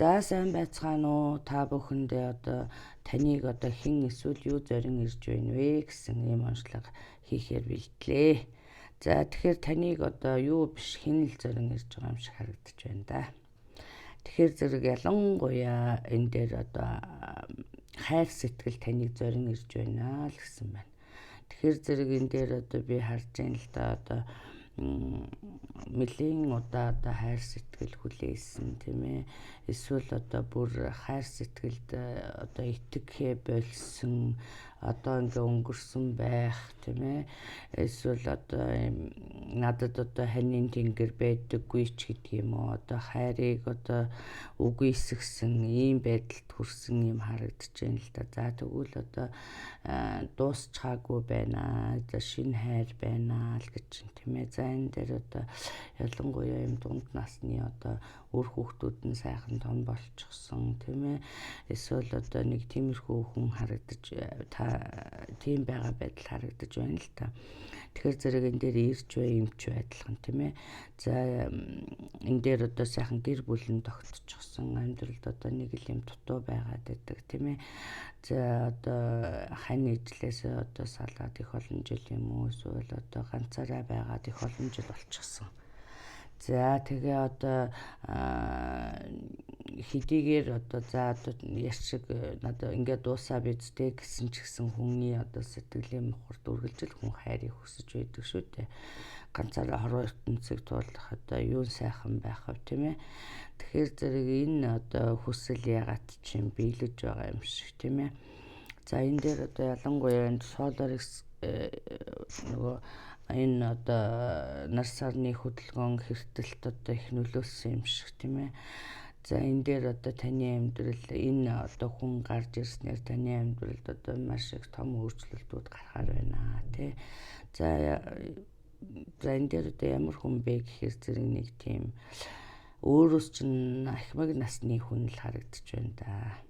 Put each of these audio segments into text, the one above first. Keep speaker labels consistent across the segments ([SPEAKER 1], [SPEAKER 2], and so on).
[SPEAKER 1] За сайн байцгаана уу? Та бүхэндээ одоо таныг одоо хэн эсвэл юу зорин ирж байна вэ гэсэн ийм онцлог хийхээр бэлтлээ. За тэгэхээр таныг одоо юу биш хэн л зорин ирж байгаа юм шиг харагдаж байна да. Тэгэхээр зэрэг ялангуяа энэ дээр одоо хайр сэтгэл таныг зорин ирж байна л гэсэн байна. Тэгэхээр зэрэг энэ дээр одоо би харж байна л да одоо нэлийн удаа одоо хайр сэтгэл хүлээсэн тийм ээ, эсвэл одоо бүр хайр сэтгэлд одоо итгэхээ болсон одоо ингээ өнгөрсөн байх тийм ээ, эсвэл одоо надад одоо ханийн тэнгэр байдаггүй ч гэдэг юм уу, одоо хайрыг одоо үгүйсгсэн ийм байдалд хүрсэн юм харагдаж байна л да. За тэгвэл одоо дуусчаагүй байна, за шинэ хайр байна л гэж чинь тийм ээ. За энэ дээр одоо ялангуяа юм дунд насны одоо үр хүүхдүүд нь сайхан том болчихсон тийм ээ, эсвэл одоо нэг тиймэрхүү хүн харагдаж тийм байгаа байдал харагдаж байна л та. Тэгэхээр зэрэг энэ дээр ирж бай юмч адилхан тийм ээ. За энэ дээр одоо сайхан гэр бүлэн тогтчихсон, амьдралд одоо нэг л юм дутуу байгаад байдаг тийм ээ. За одоо хань ижлээс одоо салгаад их олон жил юм уу, эсвэл одоо ганцаараа байгаад их олон жил болчихсон. За тэгээ одоо хэдийгээр одоо за одоо яшиг надад ингээд дуусаа бидтэй гэсэн ч гэсэн хүний одоо сэтгэлийн мухарт үргэлжил хүн хайрыг хүсэж байдаг шүү дээ. Ганцаараа хорвоо ертөнцийг туулах одоо юу сайхан байх вэ тийм ээ. Тэгэхээр зэрэг энэ одоо хүсэл ягаад ч юм биелэж байгаа юм шиг тийм ээ. За энэ дээр одоо ялангуяа энэ Solaris нөгөө энэ одоо нар сарны хөдөлгөөн хэртэлт одоо их нөлөөлсөн юм шиг тийм ээ. За энэ дээр одоо таны амьдрал энэ одоо хүн гарч ирснээр таны амьдралд одоо маш их том өөрчлөлтүүд гарахаар байна тий. За энэ дээр одоо ямар хүн бэ гэхээр зэрэг нэг тийм өөрөөс чинь ахмаг насны хүн л харагдаж байна да.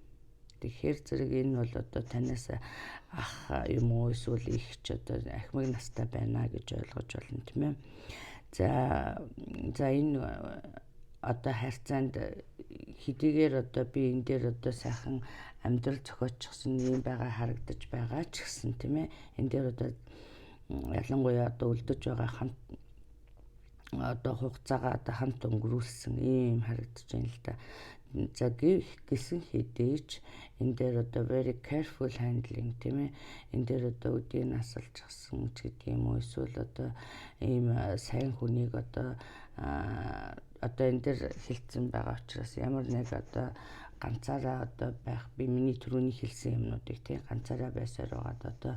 [SPEAKER 1] Тэгэхээр зэрэг энэ бол одоо танаас ах юм уу эсвэл их ч одоо ахмаг настай байна гэж ойлгож болно тийм ээ. За энэ одоо харьцаанд хэдийгээр одоо би энэ дээр одоо сайхан амьдрал зохиочихсон юм байгаа харагдаж байгаа ч гэсэн тийм ээ. Энэ дээр одоо ялангуяа одоо үлдэж байгаа хамт одоо хугацаагаа одоо хамт өнгөрүүлсэн ийм харагдаж байна л да. За гисэн хэдийч энэ дээр одоо very careful handling тийм ээ. Энэ дээр одоо үдийг насалж гасан ч гэдэг юм уу, эсвэл одоо ийм сайн хүнийг одоо энэ дээр хэлсэн байгаа учраас ямар нэг одоо ганцаараа одоо байх би миний түрүүний хэлсэн юмнуудыг тийм ганцаараа байсаар байгаад одоо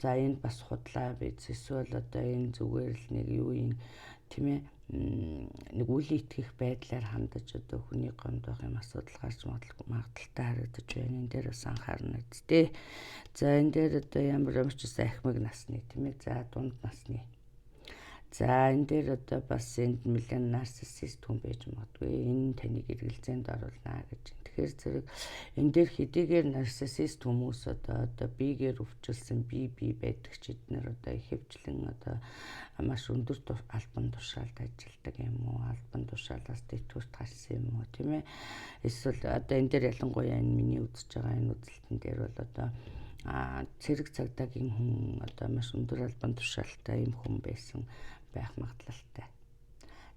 [SPEAKER 1] за энэ бас худлаа биз, эсвэл одоо энэ зүгээр л нэг юу юм тийм ээ, нэг үл итгэх байдлаар хандаж одоо хүний гомд байх юм асуудал гарч магадaltaй харагдаж байна. Энэ дээр бас анхаарна үсттэй. За энэ дээр одоо ямар ч ахмаг насны тийм ээ, за дунд насны. За энэ дээр одоо бас энд нэлээд нарциссист хүн байж магадгүй. Энэ таныг эргэлзээнд оруулна гэж. Тэгэхээр зэрэг энэ дээр хэдийгээр нарциссист хүмүүс одоо биегээр өвчлсөн бие байдаг ч эднэр одоо ихэвчлэн одоо маш өндөр албан тушаалд ажилладаг юм уу, албан тушаалаас дэвтгүрт гарсан юм уу тийм ээ. Эсвэл одоо энэ дээр ялангуяа энэ миний үзэж байгаа энэ үзэлтэн дээр бол одоо цэрэг цагдаагийн хүн одоо маш өндөр албан тушаалтай юм хүн байсан байх магадлалтай.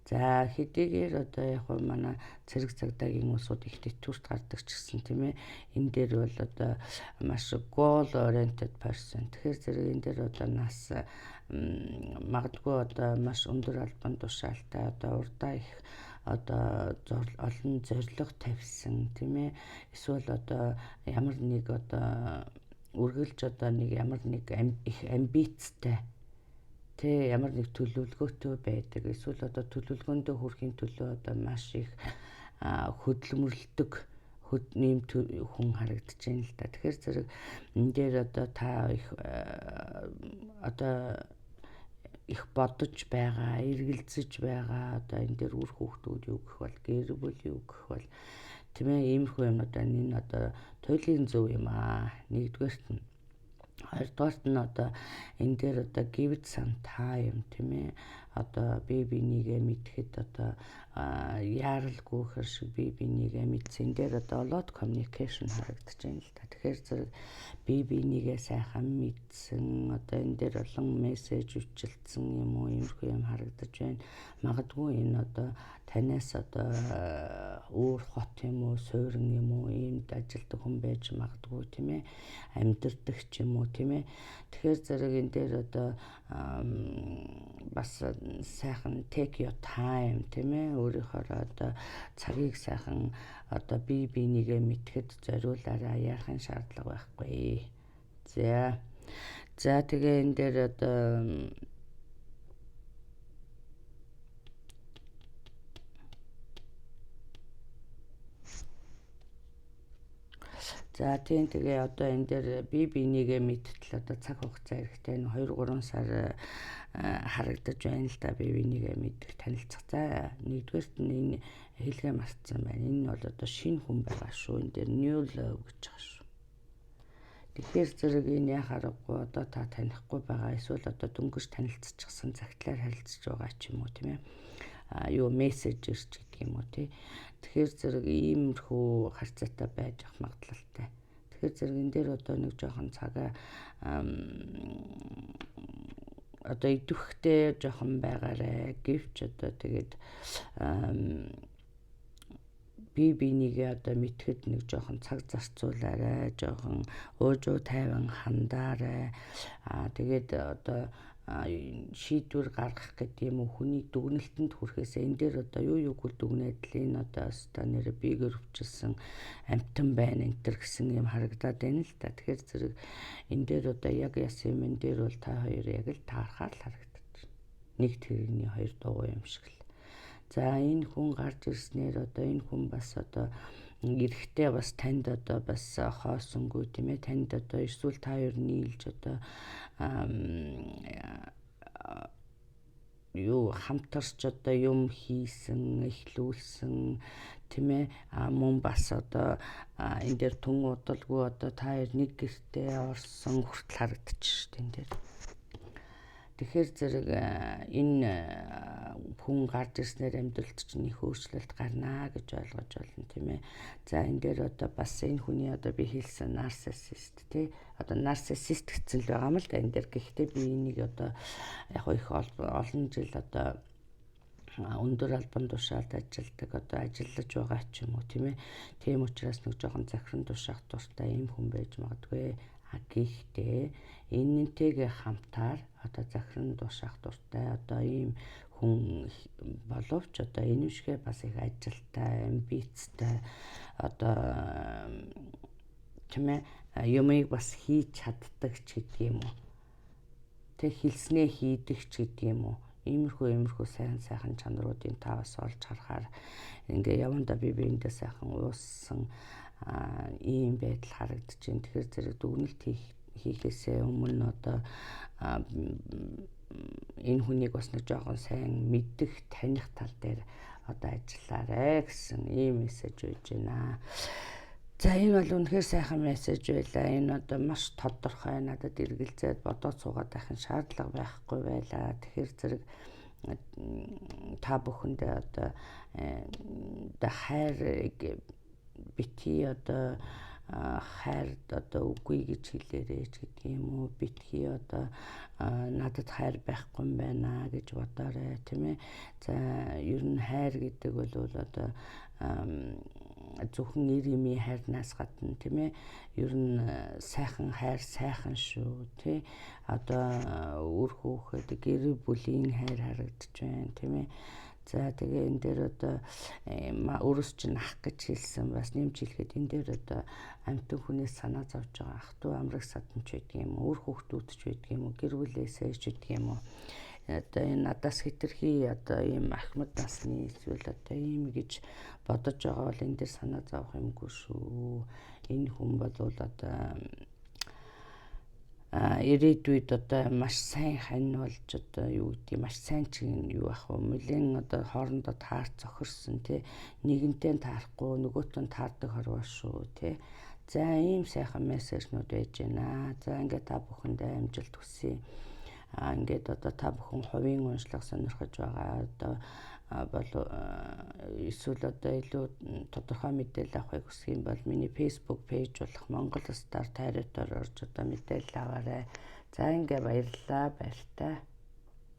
[SPEAKER 1] За хэдийгээр одоо яг манай цэрэг цагдаагийн усууд их дэвтгүрт гардаг ч гэсэн тийм ээ. Энэ дээр бол одоо маш goal oriented person. Тэгэхээр зэрэг энэ дээр одоо нас магадгүй одоо маш өндөр албан тушаалтай одоо урдаа их одоо олон зорилго тавьсан тийм ээ. Эсвэл одоо ямар нэг одоо үргэлж одоо нэг ямар нэг их амбицтай тэ ямар нэг төлөвлөгөөтэй байдаг. Эсвэл одоо төлөвлөгөөндөө хүрэхин төлөө одоо маш их хөдөлмөрлөдөг нэм хүн харагдаж байна л да. Тэгэхээр зэрэг энэ дээр одоо та их одоо их бодож байгаа, эргэлзэж байгаа одоо энэ дээр үр хүүхдүүд юу гэх бол гэр бүл юу гэх бол тийм ээ, иймэрхүү юмнууд энэ одоо туйлын зөв юм аа. Нэгдүгээрт нь, хоёрдугаарт нь одоо энэ дээр одоо give it some time тийм ээ. Одоо би бинийгээ мэдхэд одоо яаралгүй хэр шиг би бинийгээ мэдсэн. Дээр одоо lot communication харагдаж байна л да. Тэгэхээр зэрэг би бинийгээ сайхан мэдсэн. Одоо энэ дээр олон мессеж үчилдсэн юм уу, иймэрхүү юм харагдаж байна. Магадгүй энэ одоо танаас одоо өөр хот юм уу, суурин юм уу, иймд ажилдаг хүн байж магадгүй тийм ээ, амьдардаг ч юм уу тийм ээ. Тэгэхээр зэрэг энэ дээр одоо бас сайхан take your time тийм ээ, өөрийнхөө одоо цагийг сайхан одоо би бинийгээ мэдхэд зориулаарай, яахын шаардлага байхгүй. За тэгээ энэ дээр одоо за тэгээ одоо энэ дээр би бинийгээ мэдтэл одоо цаг хугацаа эрэхтэй 2-3 сар харагдаж байна л да, би бинийгээ мэдэх танилцах. За нэгдүгээрт нь энэ хэлгээ мартсан байна. Энэ нь бол одоо шинэ хүн байгаа шүү. Энэ дээр new love гэж байгаа шүү. Тэгэхээр зэрэг энэ яхаарахгүй одоо та танихгүй байгаа, эсвэл одоо дөнгөж танилцчихсан, цагтлаар харилцаж байгаа ч юм уу тийм ээ. Юу мессежэр ч гэдэг юм уу тий. Тэгэхээр зэрэг иймэрхүү харьцаатай байж ах магадлалтай. Тэгэхээр зэрэг энэ дээр одоо нэг жоохон цагаа одоо идэвхтэй жоохон байгаарэ гэвч одоо тэгээд би бинийгээ одоо мэдхэд нэг жоохон цаг зарцуулаарай, жоохон уужуу тайван хандаарай. Тэгээд одоо шийдвэр гаргах гэдэг юм уу, хүний дүгнэлтэнд хүрэхээс энэ дээр одоо юуг дүгнээд л энэ одоо нэр бигээр өвчилсэн амтан байна энэ төр гэсэн юм харагдаад байна л та. Тэгэхээр зэрэг энэ дээр одоо яг яасан юм энэ дээр бол та хоёр яг л таархаар л харагдаж байна. Нэг тэрэгний хоёр дуу юм шиг л. За энэ хүн гарч ирснээр одоо энэ хүн бас одоо эрэхтэй бас танд одоо бас хоосонгүй тийм ээ, танд одоо эсвэл та хоёр нийлж одоо юу хамтарч одоо юм хийсэн, эхлүүлсэн тийм ээ, мөн бас одоо энэ дээр тун удалгүй одоо та хоёр нэг гэртээ орсон хүртэл харагдчих шүү дээ энэ дээр. Тэгэхээр зэрэг энэ хүн гарч ирснээр амьдралд чинь их өөрчлөлт гарнаа гэж ойлгож байна тийм ээ. За энэ дээр одоо бас энэ хүний одоо би хэлсэн нарциссист тий. Одоо нарциссист гэсэн л байгаа юм л да энэ дээр. Гэхдээ би энийг одоо яг их олон жил одоо өндөр албан тушаалд ажилладаг, одоо ажиллаж байгаа ч юм уу тийм ээ. Тийм учраас нэг жоохон захиран тушаах дуртай ийм хүн байж магадгүй. Гэхдээ энэнтэйгээ хамтаар одоо захиран тушаах дуртай одоо ийм хүн боловч одоо энэ үшгээ бас их ажилтай, амбицтай одоо тийм ээ, юмыг бас хийж чаддаг ч гэдэг юм уу. Тэг хэлснээ хийдэг ч гэдэг юм уу. Иймэрхүү сайхан чанаруудын та бас олж харахаар ингээ явандаа би биендээ сайхан ууссан ийм байдал харагдаж байна. Тэгэхээр зэрэг дүгнэлт хийхээсээ өмнө одоо энэ хүнийг бас нэг жоохон сайн мэдэх, таних тал дээр одоо ажиллаарэ гэсэн ийм мессеж өгж байна. За энэ бол үнэхээр сайхан мессеж байлаа. Энэ одоо маш тодорхой надад эргэлзээд бодоод суугаад байхын шаардлага байхгүй байлаа. Тэгэхээр зэрэг та бүхэндээ одоо хайр битгий одоо хайрд одоо үгүй гэж хэлээрэй ч гэдэг юм уу, битгий одоо надад хайр байхгүй юм байна гэж бодоорой тийм ээ. За ер нь хайр гэдэг бол одоо зөвхөн нэр юмын хайрнаас гадна тийм ээ, ер нь сайхан хайр сайхан шүү тий. Одоо үр хүүхэд гэр бүлийн хайр харагдаж байна тийм ээ. За тэгээ энэ дээр одоо өөрөөс чинь ах гэж хэлсэн, бас нэмж хэлэхэд энэ дээр одоо амьтан хүнээс санаа зовж байгаа ах トゥ амраг саданч байдаг юм уу, үр хүүхдүүд ч байдаг юм уу, гэр бүлээсээ ч байдаг юм уу. Одоо энэ надаас хэтэрхий одоо ийм ахмад насны эсвэл одоо ийм гэж бодож байгаа бол энэ дээр санаа зовох юмгүй шүү. Энэ хүн бол одоо ирээдүйд одоо маш сайн хань болж одоо юу гэдэг маш сайн чинь юу ах вэ, мүлэн одоо хоорондоо таарч зохирсон тий, нэгэнтэй таарахгүй нөгөөтөө таардаг хорвоо шүү тий. За ийм сайхан мессежнууд байж байна. За ингээд та бүхэндээ амжилт хүсье. Ингээд одоо та бүхэн хувийн уншлага сонирхож байгаа одоо болоо эсвэл одоо илүү тодорхой мэдээлэл авахыг хүсэх юм бол миний Facebook пэйж болох Монгол Стар тайрайтаар орж одоо мэдээлэл аваарай. За ингээ баярлалаа, баяртай.